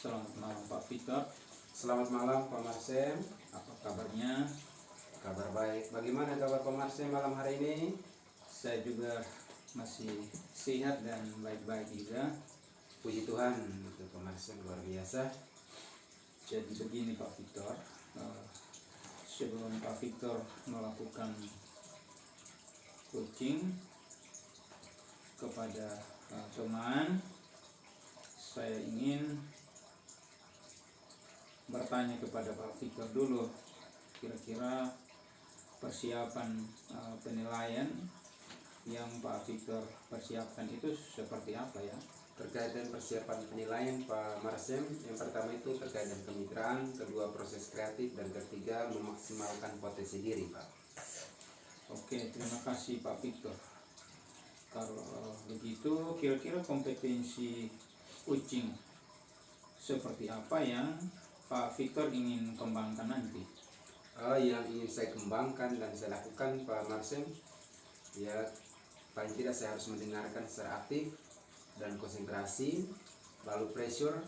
Selamat malam Pak Victor. Selamat malam Pak Marsem. Apa kabarnya? Kabar baik. Bagaimana kabar Pak Marsem malam hari ini? Saya juga masih sehat dan baik-baik juga. Puji Tuhan untuk Pak Marsem, luar biasa. Jadi begini Pak Victor, sebelum Pak Victor melakukan coaching kepada teman, saya ingin bertanya kepada Pak Victor dulu, kira-kira persiapan penilaian yang Pak Victor persiapkan itu seperti apa ya? Terkait dengan persiapan penilaian Pak Marsem, yang pertama itu terkait dengan kemitraan, kedua proses kreatif, dan ketiga memaksimalkan potensi diri Pak. Oke, terima kasih Pak Victor. Kalau begitu, kira-kira kompetensi coaching seperti apa yang Pak Victor ingin kembangkan nanti? Yang ingin saya kembangkan dan saya lakukan Pak Marsem, ya paling tidak saya harus mendengarkan secara aktif dan konsentrasi, lalu pressure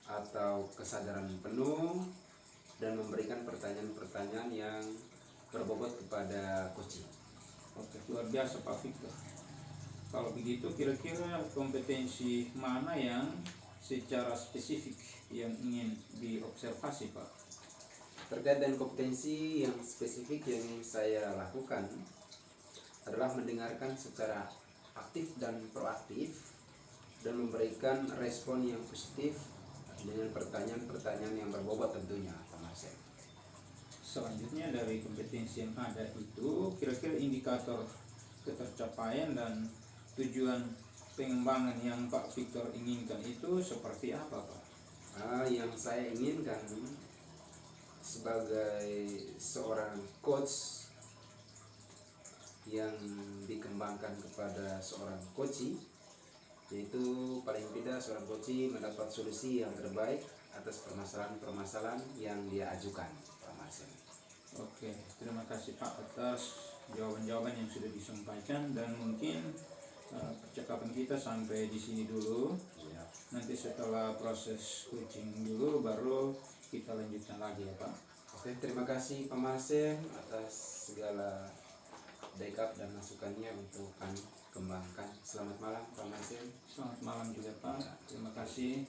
atau kesadaran penuh, dan memberikan pertanyaan-pertanyaan yang berbobot kepada coaching. Oke, luar biasa Pak Victor. Kalau begitu, kira-kira kompetensi mana yang secara spesifik yang ingin diobservasi Pak? Terkait dengan kompetensi yang spesifik yang ingin saya lakukan adalah mendengarkan secara aktif dan proaktif dan memberikan respon yang positif dengan pertanyaan-pertanyaan yang berbobot tentunya Pak Marsem. Selanjutnya dari kompetensi yang ada itu, kira-kira indikator ketercapaian dan tujuan pengembangan yang Pak Victor inginkan itu seperti apa Pak? Yang saya inginkan sebagai seorang coach yang dikembangkan kepada seorang coachee, yaitu paling tidak seorang coachee mendapat solusi yang terbaik atas permasalahan-permasalahan yang dia ajukan Pak Marsem. Oke, terima kasih Pak atas jawaban-jawaban yang sudah disampaikan, dan mungkin percakapan kita sampai di sini dulu. Ya. Nanti setelah proses coaching dulu baru kita lanjutkan lagi ya Pak. Oke, terima kasih Pak Marsem atas segala backup dan masukannya untuk kami kembangkan. Selamat malam Pak Marsem. Selamat malam juga Pak. Terima kasih.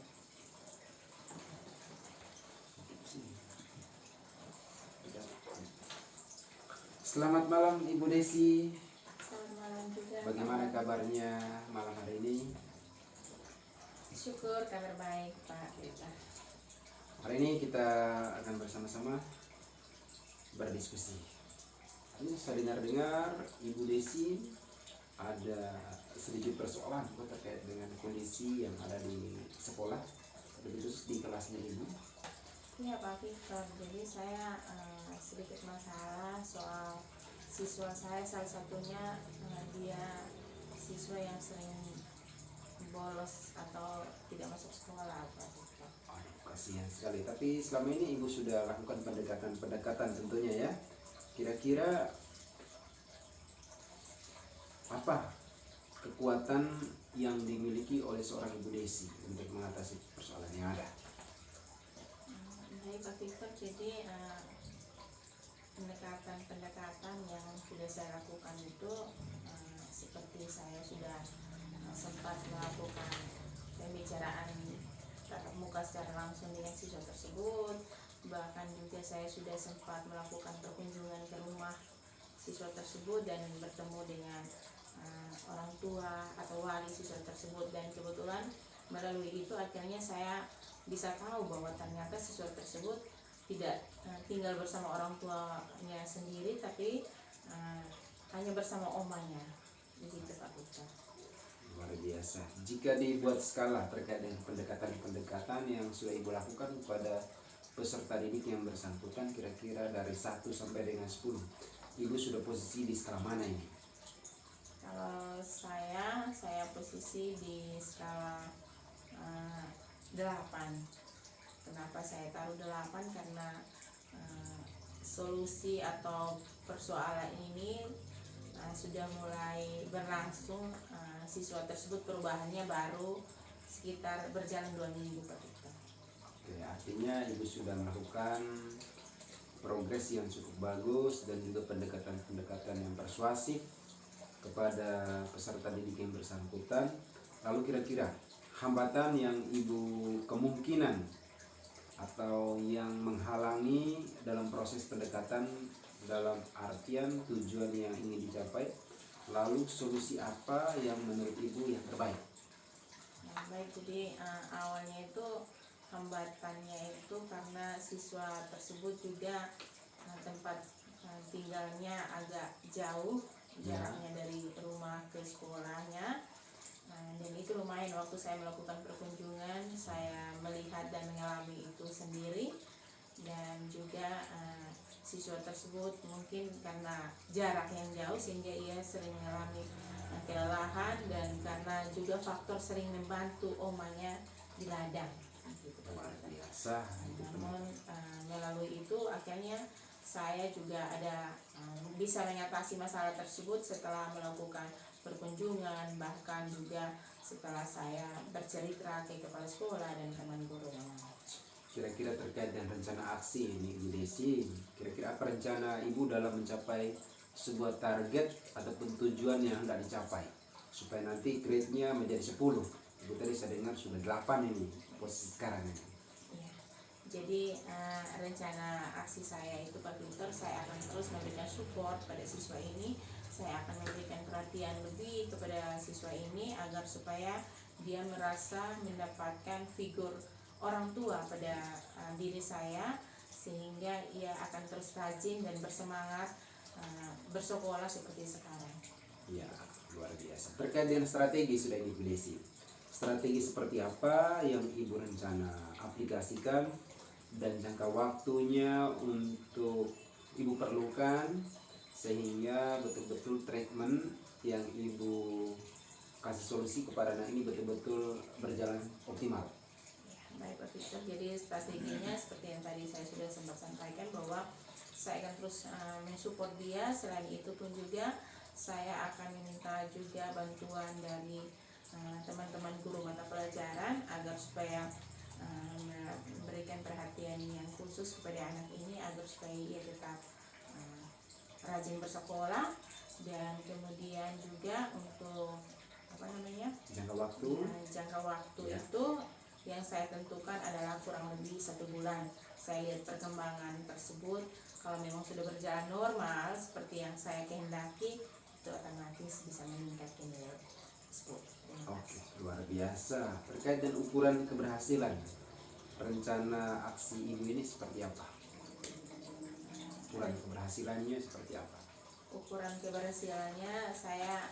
Selamat malam Ibu Desi. Selamat malam juga. Bagaimana kabarnya malam hari ini? Syukur kabar baik Pak Rita. Hari ini kita akan bersama-sama berdiskusi. Ini saya dengar-dengar Ibu Desi ada sedikit persoalan terkait dengan kondisi yang ada di sekolah, lebih khusus di kelasnya Ibu. Iya Pak Victor, jadi saya sedikit masalah soal siswa saya, salah satunya dia siswa yang sering bolos atau tidak masuk sekolah Pak Victor. Aduh, kasihan sekali. Tapi selama ini Ibu sudah lakukan pendekatan tentunya ya. Kira-kira apa kekuatan yang dimiliki oleh seorang Ibu Desi untuk mengatasi persoalan yang ada? Baik Pak Victor, jadi pendekatan yang sudah saya lakukan itu seperti saya sudah sempat melakukan pembicaraan tatap muka secara langsung dengan siswa tersebut, bahkan juga saya sudah sempat melakukan perkunjungan ke rumah siswa tersebut dan bertemu dengan orang tua atau wali siswa tersebut, dan kebetulan melalui itu akhirnya saya bisa tahu bahwa ternyata siswa tersebut tidak tinggal bersama orang tuanya sendiri, tapi hanya bersama omanya. Begitu Pak Victor. Luar biasa. Jika dibuat skala terkait dengan pendekatan-pendekatan yang sudah Ibu lakukan kepada peserta didik yang bersangkutan, kira-kira dari 1 sampai dengan 10, Ibu sudah posisi di skala mana ini? Kalau saya posisi di skala 8. Kenapa saya taruh 8? Karena solusi atau persoalan ini sudah mulai berlangsung, siswa tersebut perubahannya baru sekitar berjalan 2 minggu Pak Victor. Oke, artinya ibu sudah melakukan progres yang cukup bagus dan juga pendekatan-pendekatan yang persuasif kepada peserta didik yang bersangkutan. Lalu kira-kira hambatan yang ibu kemungkinan atau yang menghalangi dalam proses pendekatan dalam artian tujuan yang ingin dicapai, lalu solusi apa yang menurut ibu yang terbaik? Nah, baik, jadi awalnya itu hambatannya itu karena siswa tersebut juga tempat tinggalnya agak jauh jaraknya dari rumah ke sekolahnya. Dan itu lumayan, waktu saya melakukan perkunjungan saya melihat dan mengalami itu sendiri. Dan juga siswa tersebut mungkin karena jarak yang jauh sehingga ia sering mengalami kelelahan, dan karena juga faktor sering membantu omanya di ladang gitu. Luar biasa. Namun melalui itu akhirnya saya juga bisa mengatasi masalah tersebut setelah melakukan perkunjungan, bahkan juga setelah saya bercerita ke kepala sekolah dan teman guru yang lain. Kira-kira terkait dengan rencana aksi ini Ibu Desi, kira-kira apa rencana Ibu dalam mencapai sebuah target ataupun tujuan yang hendak dicapai supaya nanti grade-nya menjadi 10? Ibu tadi saya dengar sudah 8 ini posisi sekarang ini. Ya, jadi rencana aksi saya itu Pak Victor, saya akan terus memberikan support pada siswa ini. Saya akan memberikan perhatian lebih kepada siswa ini agar supaya dia merasa mendapatkan figur orang tua pada diri saya, sehingga ia akan terus rajin dan bersemangat bersekolah seperti sekarang. Ya, luar biasa. Terkait dengan strategi sudah Ibu Desi. Strategi seperti apa yang Ibu rencana aplikasikan dan jangka waktunya untuk Ibu perlukan sehingga betul-betul treatment yang Ibu kasih solusi kepada anak ini betul-betul berjalan optimal? Baik Pak Victor, jadi strateginya seperti yang tadi saya sudah sempat sampaikan bahwa saya akan terus mensupport dia. Selain itu pun juga saya akan meminta juga bantuan dari teman-teman guru mata pelajaran agar supaya memberikan perhatian yang khusus kepada anak ini agar supaya ia tetap rajin bersekolah. Dan kemudian juga untuk Jangka waktu? Jangka waktu Ya. itu yang saya tentukan adalah kurang lebih 1 bulan. Saya lihat perkembangan tersebut, kalau memang sudah berjalan normal seperti yang saya kehendaki, itu otomatis bisa meningkat ke nilai tersebut. Oke, luar biasa. Terkait dengan ukuran keberhasilan, rencana aksi Ibu ini seperti apa? Ukuran keberhasilannya seperti apa? Ukuran keberhasilannya saya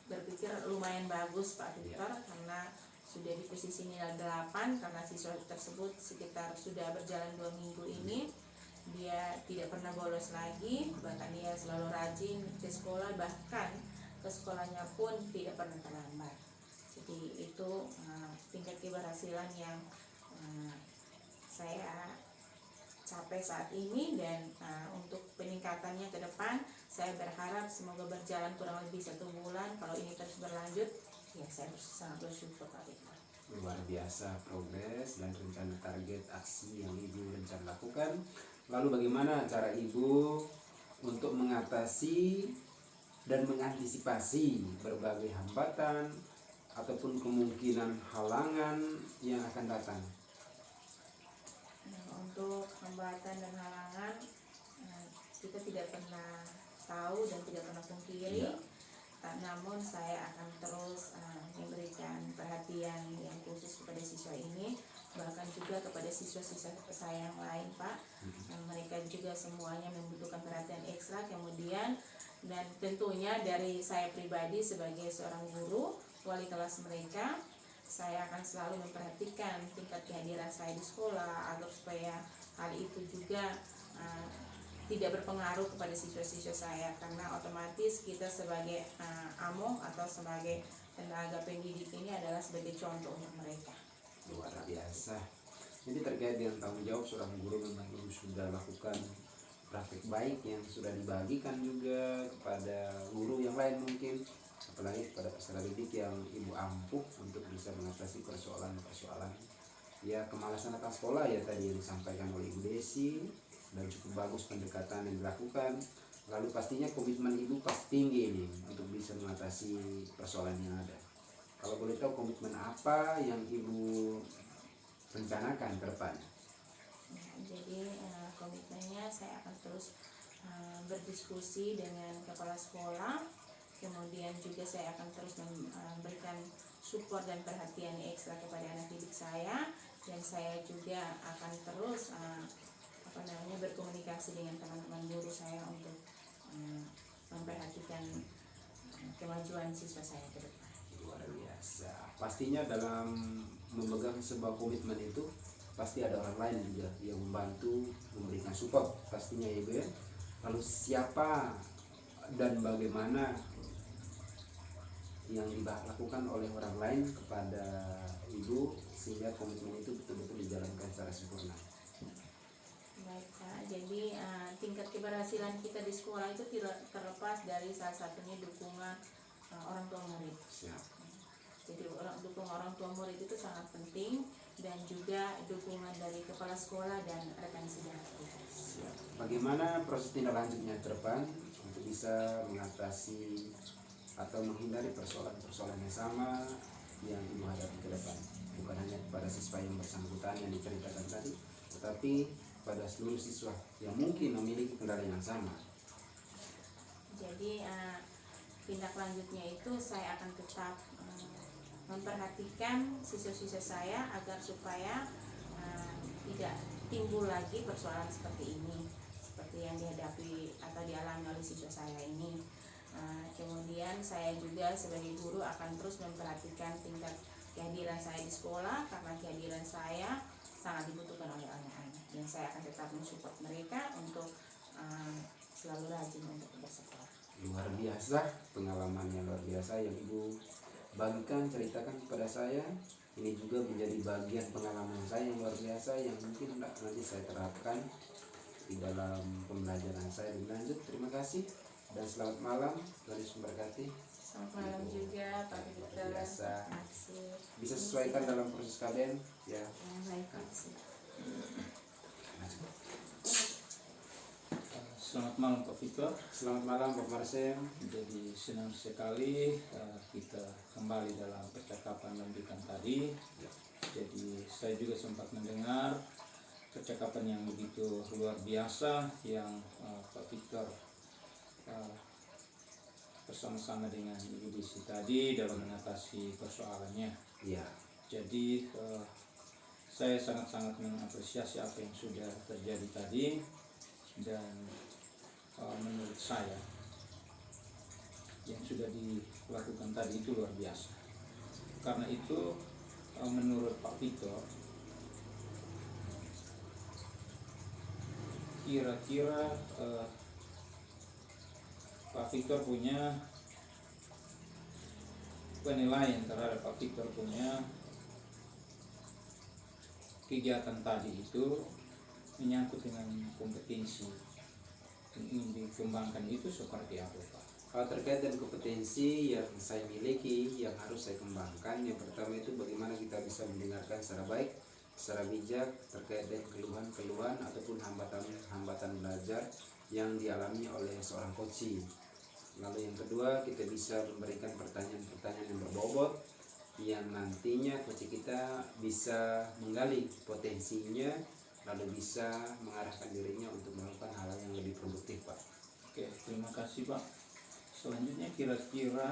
berpikir lumayan bagus Pak Victor, karena sudah di posisi nilai 8 karena siswa tersebut sekitar sudah berjalan 2 minggu ini dia tidak pernah bolos lagi, bahkan dia selalu rajin ke sekolah, bahkan ke sekolahnya pun tidak pernah terlambat. Jadi itu tingkat keberhasilan yang saya capai saat ini. Dan untuk peningkatannya ke depan saya berharap semoga berjalan kurang lebih 1 bulan. Kalau ini terus berlanjut, ya saya sangat bersyukur Pak Victor. Luar biasa progres dan rencana target aksi yang Ibu rencana lakukan. Lalu bagaimana cara Ibu untuk mengatasi dan mengantisipasi berbagai hambatan ataupun kemungkinan halangan yang akan datang? Untuk hambatan dan halangan kita tidak pernah tahu dan tidak pernah pungkiri. Namun saya akan terus memberikan perhatian yang khusus kepada siswa ini, bahkan juga kepada siswa-siswa saya yang lain Pak. Mereka juga semuanya membutuhkan perhatian ekstra. Kemudian dan tentunya dari saya pribadi sebagai seorang guru, wali kelas mereka, saya akan selalu memperhatikan tingkat kehadiran saya di sekolah agar supaya hal itu juga tidak berpengaruh kepada siswa-siswa saya, karena otomatis kita sebagai amo atau sebagai tenaga pendidik ini adalah sebagai contoh untuk mereka. Luar biasa. Jadi terkait dengan tanggung jawab seorang guru, memang Ibu sudah lakukan praktik baik yang sudah dibagikan juga kepada guru yang lain mungkin, apalagi kepada peserta didik yang Ibu ampuh untuk bisa mengatasi persoalan-persoalan ya kemalasan datang sekolah ya tadi yang disampaikan oleh Ibu Desi, dan cukup bagus pendekatan yang dilakukan. Lalu pastinya komitmen ibu pasti tinggi nih untuk bisa mengatasi persoalan yang ada. Kalau boleh tahu komitmen apa yang ibu rencanakan ke depannya? Jadi komitmennya saya akan terus berdiskusi dengan kepala sekolah, kemudian juga saya akan terus memberikan support dan perhatian ekstra kepada anak didik saya, dan saya juga akan terus berkomunikasi dengan teman-teman guru saya untuk memperhatikan kemajuan siswa saya ke depan. Luar biasa. Pastinya dalam memegang sebuah komitmen itu pasti ada orang lain juga yang membantu, memberikan support pastinya ya ibu ya. Lalu siapa dan bagaimana yang dilakukan oleh orang lain kepada ibu sehingga komitmen itu betul-betul dijalankan secara sempurna? Baik Pak, jadi tingkat keberhasilan kita di sekolah itu tidak terlepas dari salah satunya dukungan orang tua murid. Siap. Jadi dukungan orang tua murid itu sangat penting, dan juga dukungan dari kepala sekolah dan rekan sejawat kita. Siap. Bagaimana proses tindak lanjutnya ke depan untuk bisa mengatasi atau menghindari persoalan-persoalan yang sama yang ibu hadapi ke depan? Bukan hanya kepada siswa yang bersangkutan yang diceritakan tadi, tetapi pada seluruh siswa yang mungkin memiliki kendala yang sama. Jadi tindak lanjutnya itu saya akan tetap memperhatikan siswa-siswa saya agar supaya tidak timbul lagi persoalan seperti ini, seperti yang dihadapi atau dialami oleh siswa saya ini. Kemudian saya juga sebagai guru akan terus memperhatikan tingkat kehadiran saya di sekolah, karena kehadiran saya sangat dibutuhkan oleh anak-anak, dan saya akan tetap mensupport mereka untuk selalu rajin untuk bersekolah. Luar biasa, pengalamannya luar biasa yang ibu bagikan, ceritakan kepada saya. Ini juga menjadi bagian pengalaman saya yang luar biasa yang mungkin nanti saya terapkan di dalam pembelajaran saya lebih lanjut. Terima kasih dan selamat malam. Tuhan Yesus memberkati. Selamat malam juga Pak Victor. Biasa. Terima kasih. Bisa sesuaikan dalam proses kalian ya. Baik, Pak. Selamat malam Pak Victor. Selamat malam Pak Marsem. Jadi senang sekali kita kembali dalam percakapan lanjutan tadi. Jadi saya juga sempat mendengar percakapan yang begitu luar biasa yang Pak Victor bersama-sama dengan Ibu Desi tadi dalam mengatasi persoalannya. Ya. Jadi saya sangat-sangat mengapresiasi apa yang sudah terjadi tadi, dan menurut saya yang sudah dilakukan tadi itu luar biasa. Karena itu menurut Pak Victor, kira-kira Pak Victor punya penilaian terhadap Pak Victor punya kegiatan tadi itu menyangkut dengan kompetensi yang ingin dikembangkan itu seperti apa Pak? Kalau terkait dengan kompetensi yang saya miliki yang harus saya kembangkan, yang pertama itu bagaimana kita bisa mendengarkan secara baik, secara bijak terkait dengan keluhan-keluhan ataupun hambatan belajar yang dialami oleh seorang coach. Lalu yang kedua, kita bisa memberikan pertanyaan-pertanyaan yang berbobot yang nantinya coach kita bisa menggali potensinya, lalu bisa mengarahkan dirinya untuk melakukan hal yang lebih produktif Pak. Oke, terima kasih Pak. Selanjutnya kira-kira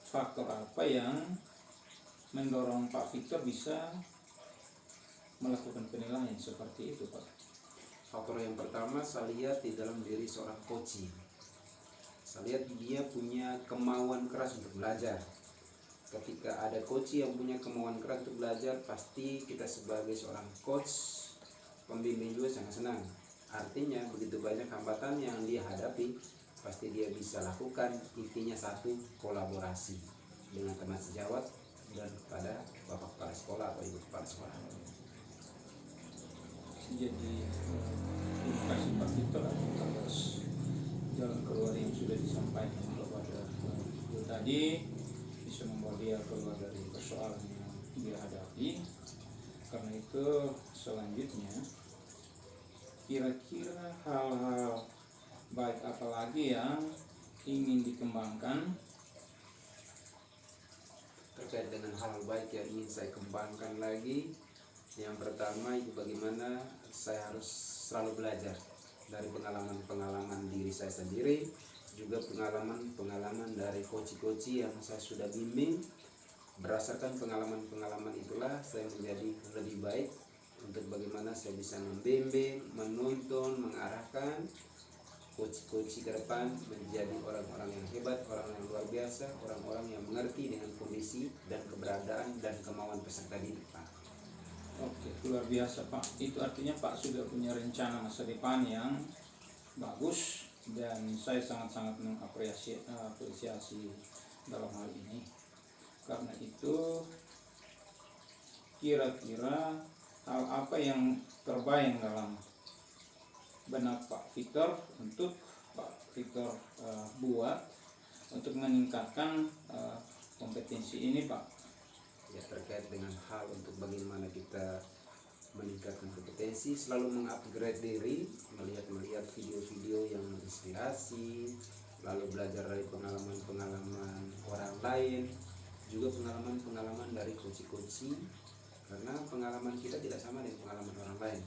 faktor apa yang mendorong Pak Victor bisa melakukan penilaian seperti itu Pak? Faktor yang pertama saya lihat di dalam diri seorang coach. Saya lihat dia punya kemauan keras untuk belajar. Ketika ada coach yang punya kemauan keras untuk belajar, pasti kita sebagai seorang coach, pembimbing juga sangat senang. Artinya begitu banyak hambatan yang dia hadapi, pasti dia bisa lakukan. Intinya satu, kolaborasi dengan teman sejawat dan pada bapak kepala sekolah atau ibu kepala sekolah. Jadi terima kasih Pak Victor atas jalan keluar yang sudah disampaikan kepada Ibu tadi, bisa membawa bahwa dia keluar dari persoalan yang dia hadapi. Karena itu selanjutnya kira-kira hal-hal baik apa lagi yang ingin dikembangkan Terkait dengan hal baik yang ingin saya kembangkan lagi, yang pertama itu bagaimana saya harus selalu belajar dari pengalaman-pengalaman diri saya sendiri, juga pengalaman-pengalaman dari coach-coach yang saya sudah bimbing. Berdasarkan pengalaman-pengalaman itulah saya menjadi lebih baik untuk bagaimana saya bisa membimbing, menuntun, mengarahkan coach-coach ke depan menjadi orang-orang yang hebat, orang yang luar biasa, orang-orang yang mengerti dengan kondisi dan keberadaan dan kemauan peserta didik, Pak. Oke, luar biasa Pak. Itu artinya Pak sudah punya rencana masa depan yang bagus, dan saya sangat-sangat mengapresiasi dalam hal ini. Karena itu kira-kira hal apa yang terbayang dalam benak Pak Victor untuk Pak Victor buat untuk meningkatkan kompetensi ini, Pak? Ya, terkait dengan hal untuk bagaimana kita meningkatkan kompetensi, selalu mengupgrade diri, melihat video-video yang menginspirasi, lalu belajar dari pengalaman-pengalaman orang lain, juga pengalaman-pengalaman dari coach-coach, karena pengalaman kita tidak sama dengan pengalaman orang lain.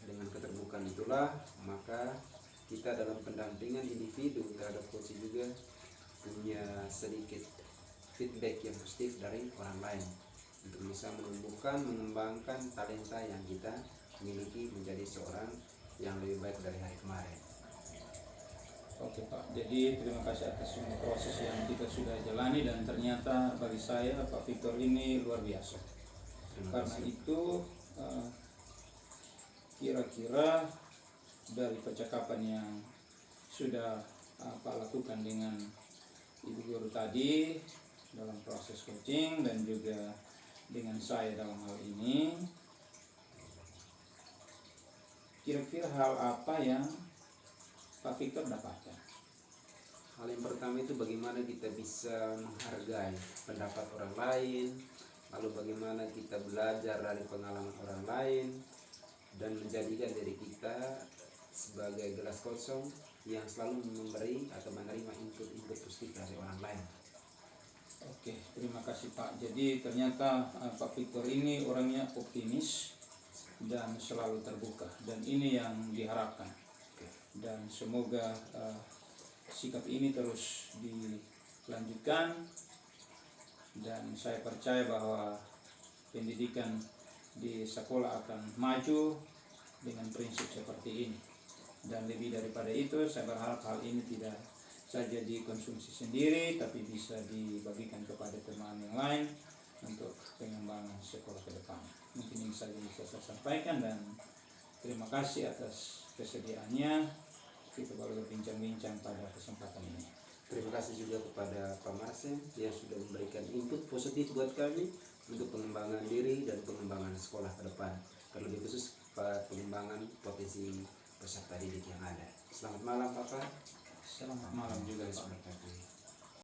Dengan keterbukaan itulah maka kita dalam pendampingan individu terhadap coach juga punya sedikit feedback yang positif dari orang lain untuk bisa menumbuhkan, mengembangkan talenta yang kita miliki menjadi seorang yang lebih baik dari hari kemarin. Oke Pak, jadi terima kasih atas semua proses yang kita sudah jalani, dan ternyata bagi saya Pak Victor ini luar biasa. Terima Karena kasih. itu kira-kira dari percakapan yang sudah Pak lakukan dengan Ibu Guru tadi dalam proses coaching dan juga dengan saya dalam hal ini, kira-kira hal apa yang Pak Victor dapatkan? Hal yang pertama itu bagaimana kita bisa menghargai pendapat orang lain, lalu bagaimana kita belajar dari pengalaman orang lain, dan menjadikan diri kita sebagai gelas kosong yang selalu memberi atau menerima input-input positif dari orang lain. Oke, terima kasih Pak. Jadi ternyata Pak Victor ini orangnya optimis dan selalu terbuka, dan ini yang diharapkan. Dan semoga sikap ini terus dilanjutkan, dan saya percaya bahwa pendidikan di sekolah akan maju dengan prinsip seperti ini. Dan lebih daripada itu, saya berharap hal ini tidak saja dikonsumsi sendiri, tapi bisa dibagikan kepada teman yang lain untuk pengembangan sekolah ke depan. Mungkin ini saja bisa saya sampaikan, dan terima kasih atas kesediaannya. Kita baru berbincang-bincang pada kesempatan ini. Terima kasih juga kepada Pak Marcel yang sudah memberikan input positif buat kami untuk pengembangan diri dan pengembangan sekolah ke depan, terlebih khusus pada pengembangan potensi peserta didik yang ada. Selamat malam Bapak. Selamat malam juga Pak. Terima kasih.